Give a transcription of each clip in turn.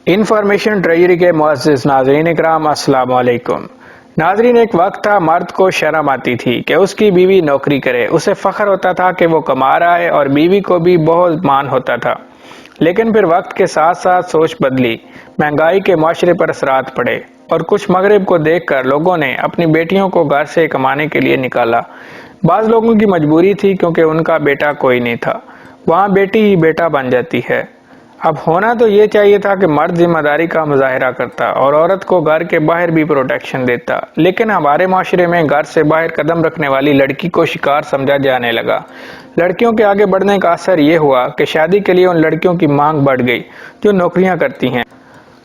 Information treasury کے معزز ناظرین اکرام السلام علیکم۔ ناظرین، ایک وقت تھا مرد کو شرم آتی تھی کہ اس کی بیوی نوکری کرے، اسے فخر ہوتا تھا کہ وہ کما رہا ہے اور بیوی کو بھی بہت مان ہوتا تھا۔ لیکن پھر وقت کے ساتھ ساتھ سوچ بدلی، مہنگائی کے معاشرے پر اثرات پڑے اور کچھ مغرب کو دیکھ کر لوگوں نے اپنی بیٹیوں کو گھر سے کمانے کے لیے نکالا۔ بعض لوگوں کی مجبوری تھی کیونکہ ان کا بیٹا کوئی نہیں تھا، وہاں بیٹی ہی بیٹا بن جاتی ہے۔ اب ہونا تو یہ چاہیے تھا کہ مرد ذمہ داری کا مظاہرہ کرتا اور عورت کو گھر کے باہر بھی پروٹیکشن دیتا، لیکن ہمارے معاشرے میں گھر سے باہر قدم رکھنے والی لڑکی کو شکار سمجھا جانے لگا۔ لڑکیوں کے آگے بڑھنے کا اثر یہ ہوا کہ شادی کے لیے ان لڑکیوں کی مانگ بڑھ گئی جو نوکریاں کرتی ہیں،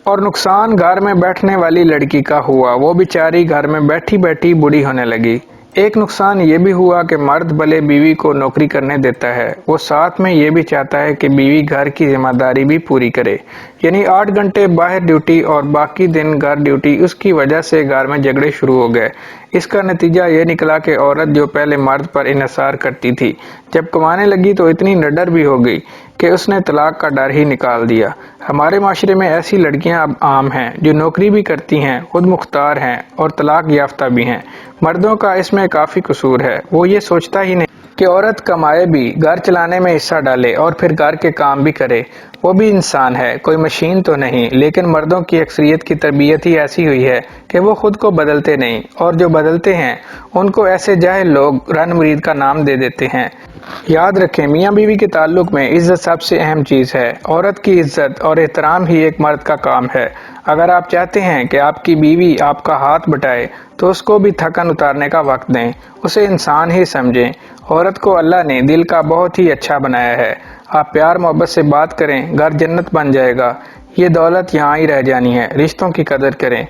اور نقصان گھر میں بیٹھنے والی لڑکی کا ہوا، وہ بیچاری گھر میں بیٹھی بیٹھی بوڑھی ہونے لگی۔ ایک نقصان یہ بھی ہوا کہ مرد بھلے بیوی کو نوکری کرنے دیتا ہے، وہ ساتھ میں یہ بھی چاہتا ہے کہ بیوی گھر کی ذمہ داری بھی پوری کرے، یعنی 8 گھنٹے باہر ڈیوٹی اور باقی دن گھر ڈیوٹی۔ اس کی وجہ سے گھر میں جھگڑے شروع ہو گئے۔ اس کا نتیجہ یہ نکلا کہ عورت جو پہلے مرد پر انحصار کرتی تھی، جب کمانے لگی تو اتنی نڈر بھی ہو گئی کہ اس نے طلاق کا ڈر ہی نکال دیا۔ ہمارے معاشرے میں ایسی لڑکیاں اب عام ہیں جو نوکری بھی کرتی ہیں، خود مختار ہیں اور طلاق یافتہ بھی ہیں۔ مردوں کا اس میں کافی قصور ہے، وہ یہ سوچتا ہی نہیں کہ عورت کمائے بھی، گھر چلانے میں حصہ ڈالے اور پھر گھر کے کام بھی کرے۔ وہ بھی انسان ہے، کوئی مشین تو نہیں۔ لیکن مردوں کی اکثریت کی تربیت ہی ایسی ہوئی ہے کہ وہ خود کو بدلتے نہیں، اور جو بدلتے ہیں ان کو ایسے جاہل لوگ رن مرید کا نام دے دیتے ہیں۔ یاد رکھیں، میاں بیوی کے تعلق میں عزت سب سے اہم چیز ہے۔ عورت کی عزت اور احترام ہی ایک مرد کا کام ہے۔ اگر آپ چاہتے ہیں کہ آپ کی بیوی آپ کا ہاتھ بٹائے تو اس کو بھی تھکن اتارنے کا وقت دیں، اسے انسان ہی سمجھیں۔ عورت کو اللہ نے دل کا بہت ہی اچھا بنایا ہے۔ آپ پیار محبت سے بات کریں، گھر جنت بن جائے گا۔ یہ دولت یہاں ہی رہ جانی ہے، رشتوں کی قدر کریں۔